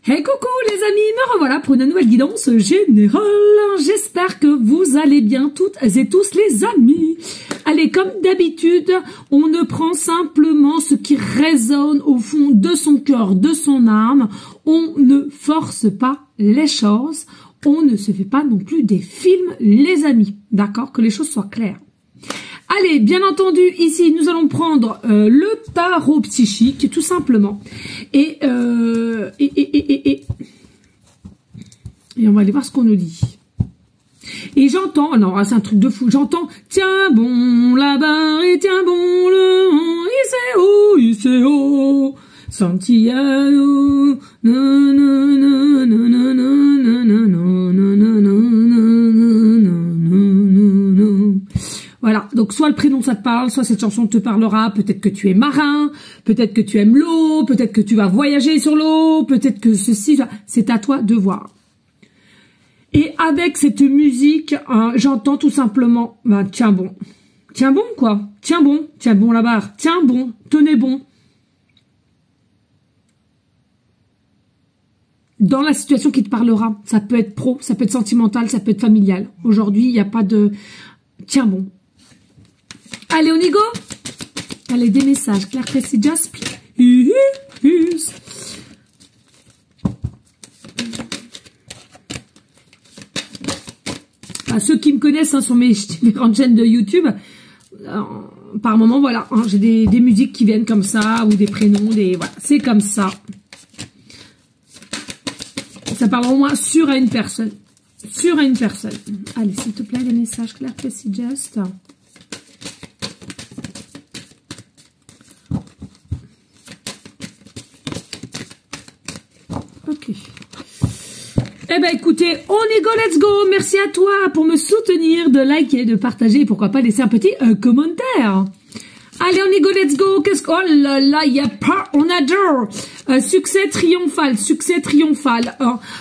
Hey coucou les amis, me revoilà pour une nouvelle guidance générale. J'espère que vous allez bien toutes et tous les amis. Allez, comme d'habitude, on ne prend simplement ce qui résonne au fond de son cœur, de son âme. On ne force pas les choses. On ne se fait pas non plus des films, les amis. D'accord? Que les choses soient claires. Allez, bien entendu, ici, nous allons prendre le tarot psychique, tout simplement. Et on va aller voir ce qu'on nous dit. Et j'entends, alors c'est un truc de fou, j'entends, tiens bon là-bas et tiens bon le il c'est haut, Santiago, voilà, donc soit le prénom ça te parle, soit cette chanson te parlera, peut-être que tu es marin, peut-être que tu aimes l'eau, peut-être que tu vas voyager sur l'eau, peut-être que ceci, c'est à toi de voir. Et avec cette musique, j'entends tout simplement, bah, tiens bon quoi, tiens bon la barre, tiens bon, tenez bon. Dans la situation qui te parlera, ça peut être pro, ça peut être sentimental, ça peut être familial. Aujourd'hui, il n'y a pas de, tiens bon. Allez, on y go. Allez, des messages. Claire, précis, just please. Ceux qui me connaissent sur mes différentes chaînes de YouTube, par moment, voilà, j'ai des musiques qui viennent comme ça, ou des prénoms, voilà, c'est comme ça. Ça parle au moins sur à une personne. Sur à une personne. Allez, s'il te plaît, les messages, Claire, précis, just. Ok. Eh ben écoutez, on y go, let's go. Merci à toi pour me soutenir, de liker, de partager et pourquoi pas laisser un petit commentaire. Allez, on y go, let's go. Qu'est-ce que... Oh là là, il y a pas... On adore. Succès triomphal, succès triomphal.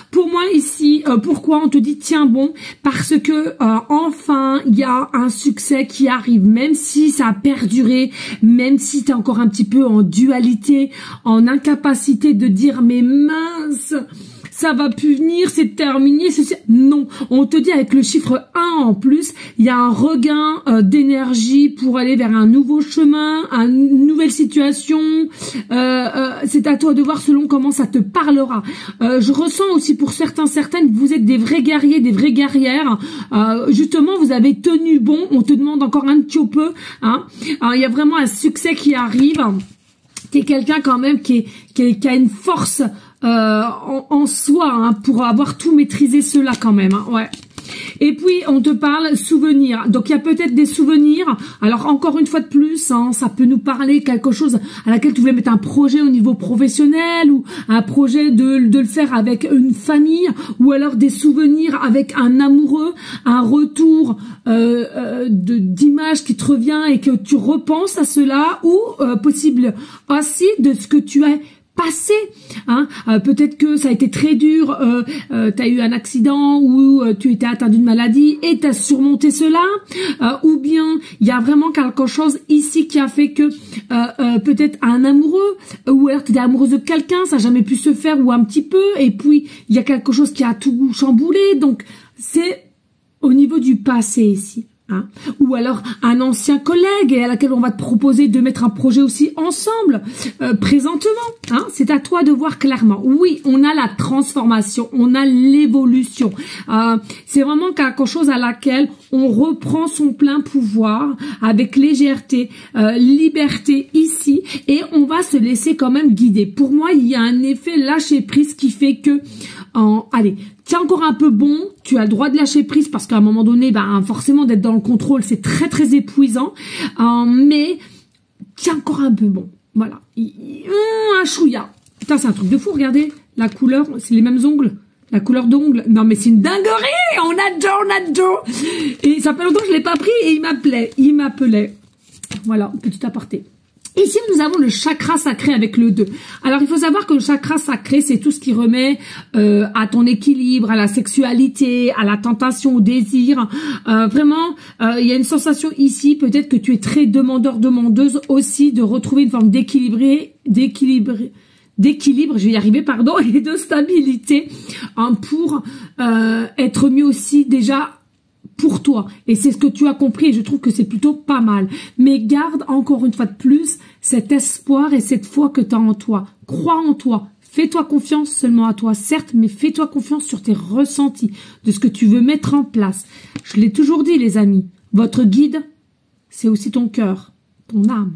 Pour moi ici, pourquoi on te dit tiens bon? Parce que enfin, il y a un succès qui arrive, même si ça a perduré, même si tu es encore un petit peu en dualité, en incapacité de dire mais mince, ça va plus venir, c'est terminé, non, on te dit avec le chiffre 1 en plus, il y a un regain d'énergie pour aller vers un nouveau chemin, une nouvelle situation, c'est à toi de voir selon comment ça te parlera. Je ressens aussi pour certaines que vous êtes des vrais guerriers, des vraies guerrières, justement vous avez tenu bon, on te demande encore un petit peu, hein. Il y a vraiment un succès qui arrive, qui est quelqu'un quand même qui a une force en soi, hein, pour avoir tout maîtrisé cela quand même, hein, ouais. Et puis on te parle souvenirs, donc il y a peut-être des souvenirs, alors encore une fois de plus, hein, ça peut nous parler quelque chose à laquelle tu voulais mettre un projet au niveau professionnel, ou un projet de le faire avec une famille, ou alors des souvenirs avec un amoureux, un retour d'image qui te revient et que tu repenses à cela, ou possible aussi de ce que tu as passé, hein, peut-être que ça a été très dur, tu as eu un accident ou tu étais atteint d'une maladie et tu as surmonté cela, ou bien il y a vraiment quelque chose ici qui a fait que peut-être un amoureux, ou alors tu étais amoureuse de quelqu'un, ça n'a jamais pu se faire, ou un petit peu, et puis il y a quelque chose qui a tout chamboulé, donc c'est au niveau du passé ici. Hein, ou alors un ancien collègue à laquelle on va te proposer de mettre un projet aussi ensemble, présentement, hein, c'est à toi de voir clairement. Oui, on a la transformation, on a l'évolution, c'est vraiment quelque chose à laquelle on reprend son plein pouvoir avec légèreté, liberté ici, et on va se laisser quand même guider. Pour moi, il y a un effet lâcher prise qui fait que, allez, tiens encore un peu bon, tu as le droit de lâcher prise parce qu'à un moment donné, ben, forcément d'être dans le contrôle, c'est très très épuisant, mais tiens encore un peu bon, voilà, un chouïa. Putain, c'est un truc de fou, regardez, la couleur, c'est les mêmes ongles, la couleur d'ongles, non mais c'est une dinguerie, on adore, et ça fait longtemps que je l'ai pas pris et il m'appelait, voilà, petit aparté. Ici, nous avons le chakra sacré avec le 2. Alors, il faut savoir que le chakra sacré, c'est tout ce qui remet à ton équilibre, à la sexualité, à la tentation, au désir. Vraiment, il y a une sensation ici, peut-être que tu es très demandeur, demandeuse aussi, de retrouver une forme d'équilibre, je vais y arriver, pardon, et de stabilité, hein, pour être mieux aussi déjà pour toi. Et c'est ce que tu as compris et je trouve que c'est plutôt pas mal. Mais garde encore une fois de plus cet espoir et cette foi que tu as en toi. Crois en toi. Fais-toi confiance seulement à toi, certes, mais fais-toi confiance sur tes ressentis, de ce que tu veux mettre en place. Je l'ai toujours dit, les amis, votre guide, c'est aussi ton cœur, ton âme.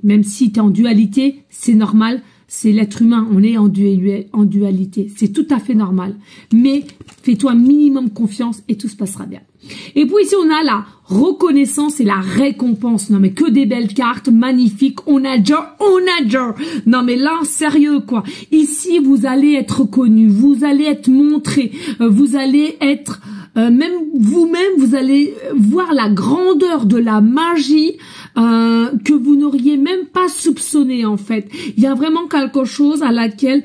Même si tu es en dualité, c'est normal, c'est l'être humain, on est en dualité. C'est tout à fait normal. Mais fais-toi minimum confiance et tout se passera bien. Et puis ici, on a la reconnaissance et la récompense. Non mais que des belles cartes, magnifiques, on adore. Non mais là, sérieux quoi. Ici, vous allez être reconnu, vous allez être montré, vous allez être... même vous-même, vous allez voir la grandeur de la magie que vous n'auriez même pas soupçonné en fait. Il y a vraiment quelque chose à laquelle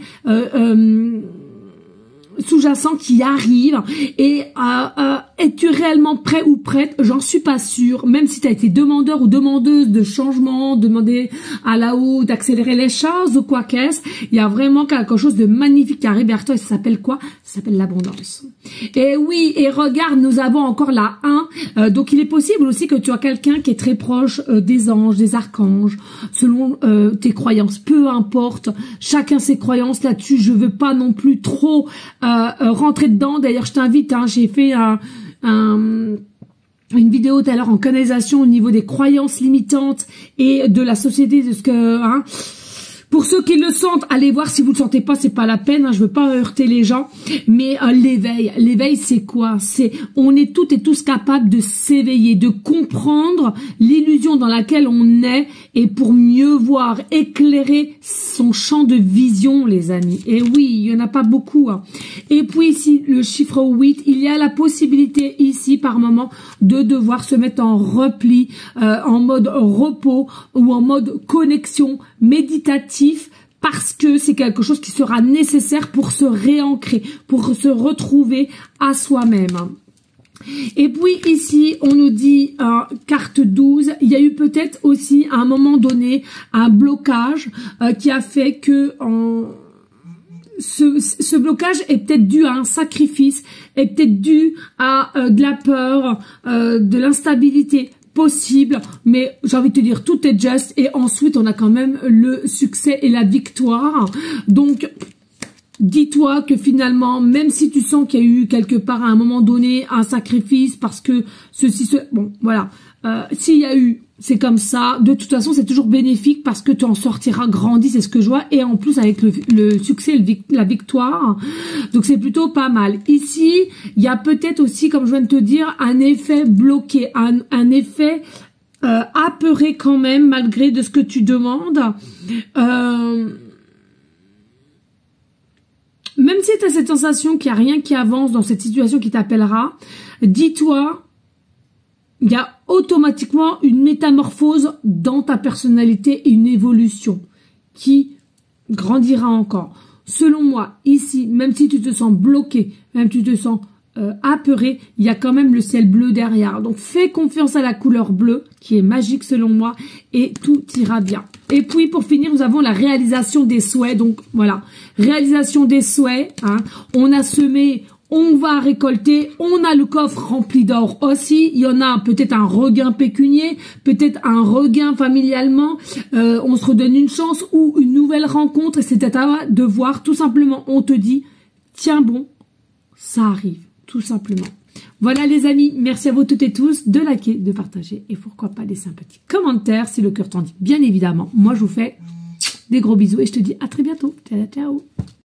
sous-jacent qui arrive et es-tu réellement prêt ou prête? J'en suis pas sûre, même si tu as été demandeur ou demandeuse de changement, demander à la haut d'accélérer les choses ou quoi qu'est-ce, il y a vraiment quelque chose de magnifique qui arrive vers toi et ça s'appelle quoi? Ça s'appelle l'abondance. Et oui, et regarde, nous avons encore la 1, donc il est possible aussi que tu as quelqu'un qui est très proche des anges, des archanges, selon tes croyances, peu importe, chacun ses croyances là-dessus, je veux pas non plus trop rentrer dedans, d'ailleurs je t'invite, hein, j'ai fait une vidéo tout à l'heure en canalisation au niveau des croyances limitantes et de la société, de ce que... Hein, pour ceux qui le sentent, allez voir. Si vous le sentez pas, c'est pas la peine. Hein, je veux pas heurter les gens. Mais l'éveil, c'est quoi? C'est on est toutes et tous capables de s'éveiller, de comprendre l'illusion dans laquelle on est, et pour mieux voir, éclairer son champ de vision, les amis. Et oui, il y en a pas beaucoup. Hein. Et puis ici, le chiffre 8, il y a la possibilité ici, par moment, de devoir se mettre en repli, en mode repos ou en mode connexion méditatif, parce que c'est quelque chose qui sera nécessaire pour se réancrer, pour se retrouver à soi-même. Et puis ici, on nous dit, carte 12, il y a eu peut-être aussi à un moment donné un blocage qui a fait que ce blocage est peut-être dû à un sacrifice, est peut-être dû à de la peur, de l'instabilité. Possible, mais j'ai envie de te dire, tout est juste, et ensuite on a quand même le succès et la victoire. Donc dis-toi que finalement, même si tu sens qu'il y a eu quelque part à un moment donné un sacrifice, parce que bon voilà, s'il y a eu, c'est comme ça, de toute façon c'est toujours bénéfique parce que tu en sortiras grandi, c'est ce que je vois, et en plus avec le succès, la victoire, donc c'est plutôt pas mal. Ici, il y a peut-être aussi, comme je viens de te dire, un effet bloqué, un effet apeuré quand même, malgré de ce que tu demandes. Même si tu as cette sensation qu'il n'y a rien qui avance dans cette situation qui t'appellera, dis-toi, il y a automatiquement une métamorphose dans ta personnalité et une évolution qui grandira encore. Selon moi, ici, même si tu te sens bloqué, même si tu te sens apeuré, il y a quand même le ciel bleu derrière. Donc fais confiance à la couleur bleue, qui est magique selon moi, et tout ira bien. Et puis pour finir, nous avons la réalisation des souhaits. Donc voilà, réalisation des souhaits. Hein. On a semé, on va récolter, on a le coffre rempli d'or aussi, il y en a peut-être un regain pécunier, peut-être un regain familialement, on se redonne une chance ou une nouvelle rencontre, et c'est à toi de voir, tout simplement, on te dit, tiens bon, ça arrive, tout simplement. Voilà les amis, merci à vous toutes et tous de liker, de partager, et pourquoi pas laisser un petit commentaire si le cœur t'en dit, bien évidemment. Moi je vous fais des gros bisous et je te dis à très bientôt, ciao ciao.